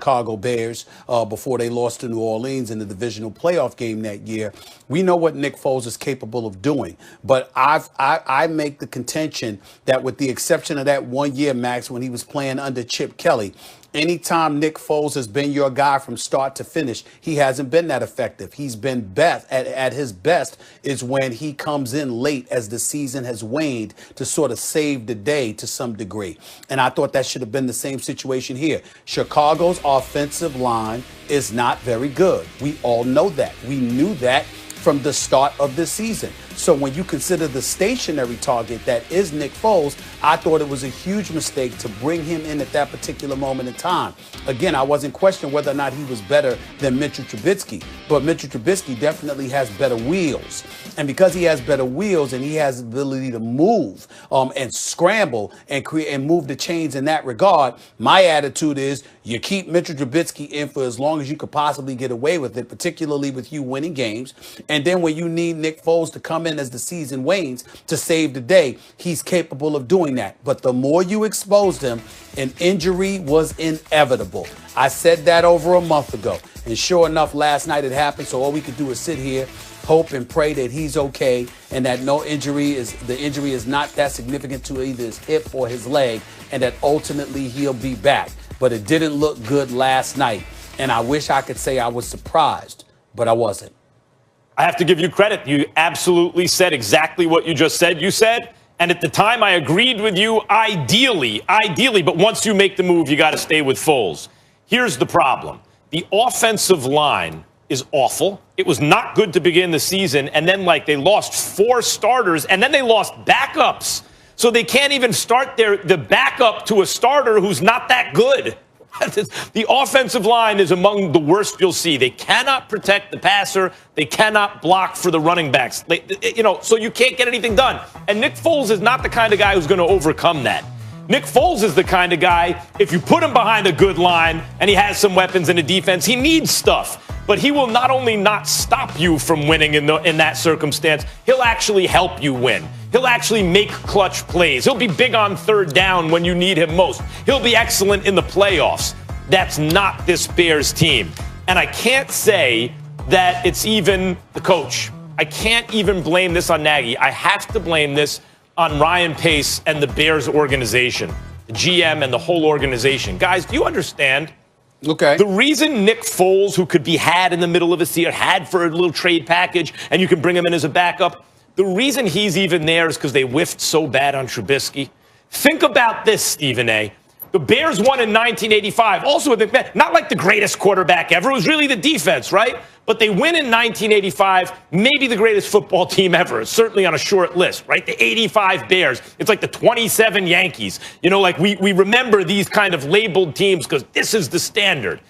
Chicago Bears before they lost to New Orleans in the divisional playoff game that year. We know what Nick Foles is capable of doing. But I make the contention that with the exception of that 1 year, Max, when he was playing under Chip Kelly, anytime Nick Foles has been your guy from start to finish, he hasn't been that effective. He's been best at his best is when he comes in late as the season has waned to sort of save the day to some degree. And I thought that should have been the same situation here. Chicago's offensive line is not very good. We all know that. We knew that from the start of the season. So when you consider the stationary target that is Nick Foles, I thought it was a huge mistake to bring him in at that particular moment in time. Again, I wasn't questioning whether or not he was better than Mitchell Trubisky, but Mitchell Trubisky definitely has better wheels. And because he has better wheels and he has the ability to move and scramble and create and move the chains in that regard, my attitude is you keep Mitchell Trubisky in for as long as you could possibly get away with it, particularly with you winning games. And then when you need Nick Foles to come in as the season wanes to save the day, he's capable of doing that. But the more you exposed him, an injury was inevitable. I said that over a month ago. And sure enough, last night it happened. So all we could do is sit here, hope and pray that he's okay and that the injury is not that significant to either his hip or his leg and that ultimately he'll be back. But it didn't look good last night. And I wish I could say I was surprised, but I wasn't. I have to give you credit. You absolutely said exactly what you just said. You said, and at the time I agreed with you, ideally, but once you make the move, you got to stay with Foles. Here's the problem. The offensive line is awful. It was not good to begin the season, and then they lost 4 starters, and then they lost backups. So they can't even start the backup to a starter who's not that good. The offensive line is among the worst you'll see. They cannot protect the passer. They cannot block for the running backs. So you can't get anything done. And Nick Foles is not the kind of guy who's going to overcome that. Nick Foles is the kind of guy, if you put him behind a good line and he has some weapons in a defense, he needs stuff. But he will not only not stop you from winning in that circumstance, he'll actually help you win. He'll actually make clutch plays. He'll be big on third down when you need him most. He'll be excellent in the playoffs. That's not this Bears team. And I can't say that it's even the coach. I can't even blame this on Nagy. I have to blame this on Ryan Pace and the Bears organization, the GM and the whole organization. Guys, do you understand? Okay. The reason Nick Foles, who could be had in the middle of a season, had for a little trade package, and you can bring him in as a backup, the reason he's even there is because they whiffed so bad on Trubisky. Think about this, Stephen A. The Bears won in 1985. Also, not like the greatest quarterback ever. It was really the defense, right? But they win in 1985, maybe the greatest football team ever. It's certainly on a short list, right? The 85 Bears. It's like the 27 Yankees. We remember these kind of labeled teams because this is the standard.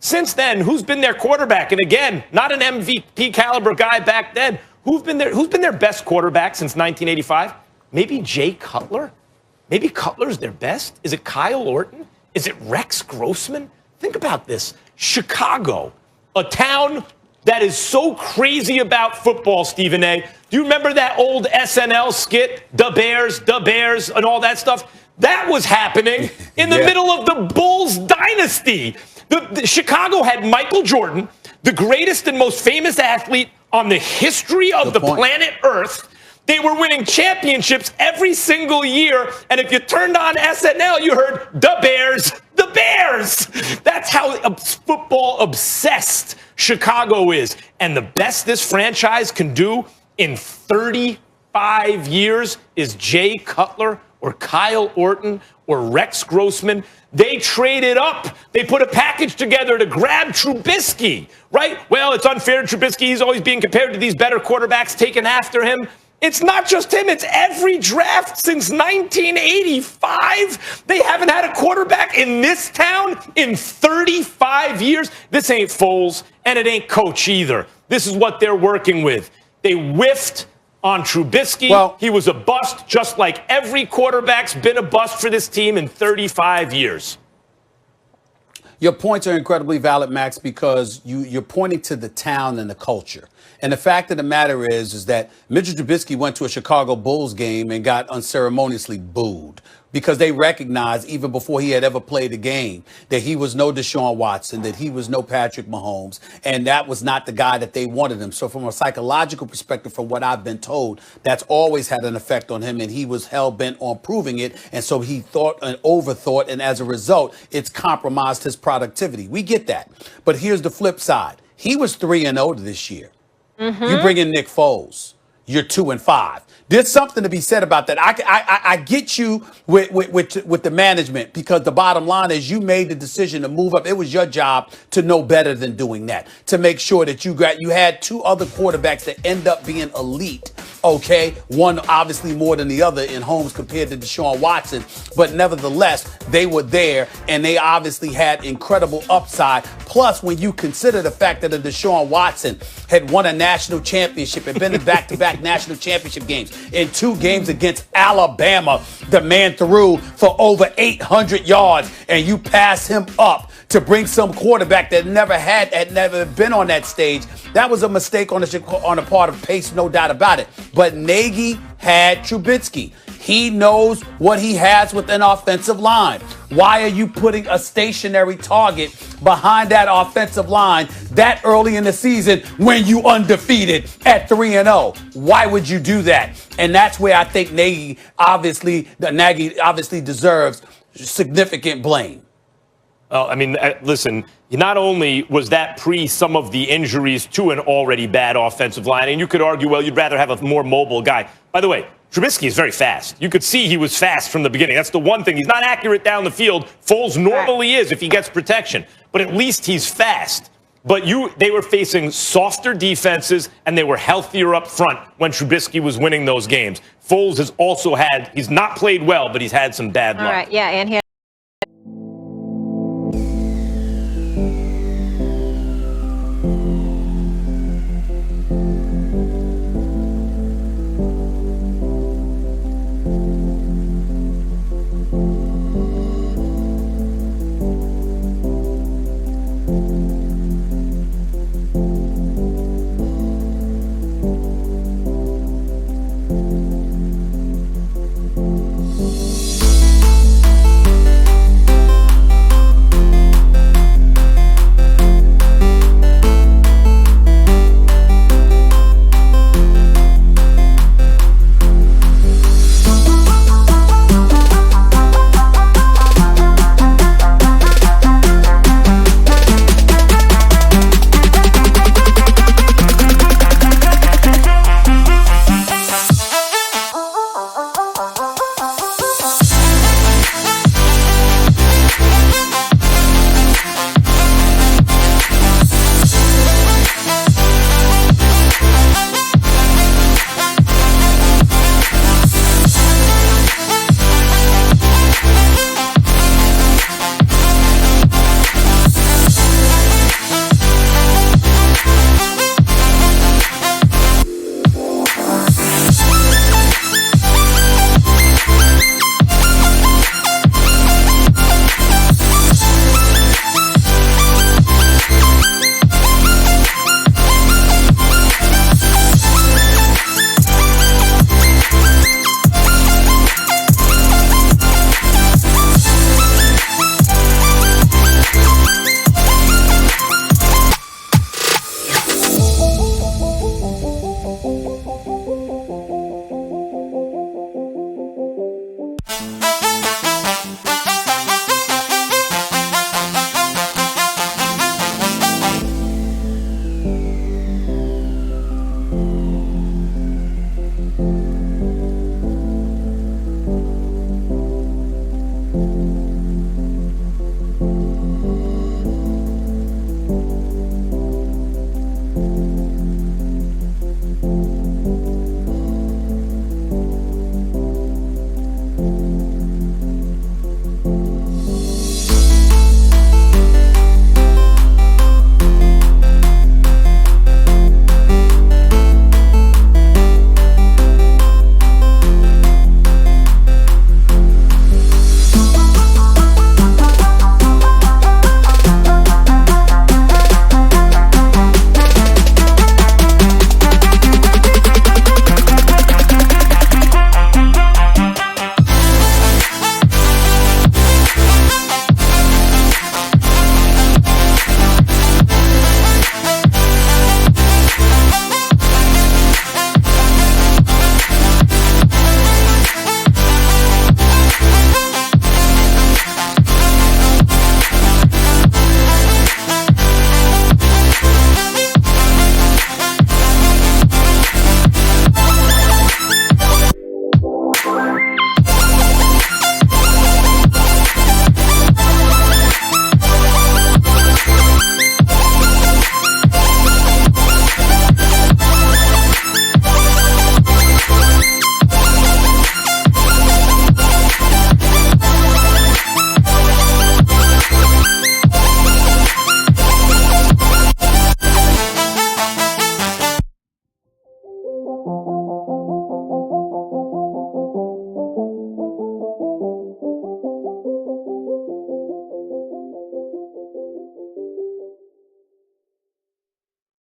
Since then, who's been their quarterback? And again, not an MVP caliber guy back then. Who's been their best quarterback since 1985? Maybe Jay Cutler? Maybe Cutler's their best? Is it Kyle Orton? Is it Rex Grossman? Think about this. Chicago, a town that is so crazy about football, Stephen A. Do you remember that old SNL skit, The Bears, and all that stuff? That was happening in the middle of the Bulls dynasty. The Chicago had Michael Jordan, the greatest and most famous athlete on the history of the planet Earth. They were winning championships every single year. And if you turned on SNL, you heard the Bears. That's how football obsessed Chicago is. And the best this franchise can do in 35 years is Jay Cutler or Kyle Orton or Rex Grossman. They traded up. They put a package together to grab Trubisky, right? Well, it's unfair to Trubisky. He's always being compared to these better quarterbacks taken after him. It's not just him. It's every draft since 1985. They haven't had a quarterback in this town in 35 years. This ain't Foles, and it ain't Coach either. This is what they're working with. They whiffed on Trubisky. Well, he was a bust, just like every quarterback's been a bust for this team in 35 years. Your points are incredibly valid, Max, because you're pointing to the town and the culture. And the fact of the matter is that Mitchell Trubisky went to a Chicago Bulls game and got unceremoniously booed, because they recognized even before he had ever played a game that he was no Deshaun Watson, that he was no Patrick Mahomes, and that was not the guy that they wanted him. So from a psychological perspective, from what I've been told, that's always had an effect on him, and he was hell-bent on proving it, and so he thought and overthought, and as a result, it's compromised his productivity. We get that. But here's the flip side. He was 3-0 this year. You bring in Nick Foles, you're 2-5. There's something to be said about that. I get you with the management, because the bottom line is you made the decision to move up. It was your job to know better than doing that, to make sure that you had two other quarterbacks that end up being elite. Okay, one obviously more than the other in Holmes compared to Deshaun Watson, but nevertheless, they were there and they obviously had incredible upside. Plus, when you consider the fact that Deshaun Watson had won a national championship and been in back-to-back national championship games, in 2 games against Alabama, the man threw for over 800 yards, and you pass him up to bring some quarterback that had never been on that stage. That was a mistake on the part of Pace, no doubt about it. But Nagy had Trubisky. He knows what he has with an offensive line. Why are you putting a stationary target behind that offensive line that early in the season when you undefeated at 3-0? Why would you do that? And that's where I think Nagy obviously deserves significant blame. I mean, listen, not only was that pre some of the injuries to an already bad offensive line, and you could argue, well, you'd rather have a more mobile guy. By the way, Trubisky is very fast. You could see he was fast from the beginning. That's the one thing. He's not accurate down the field. Foles normally is if he gets protection, but at least he's fast. But they were facing softer defenses, and they were healthier up front when Trubisky was winning those games. Foles has also he's not played well, but he's had some bad luck. All right, yeah, and he had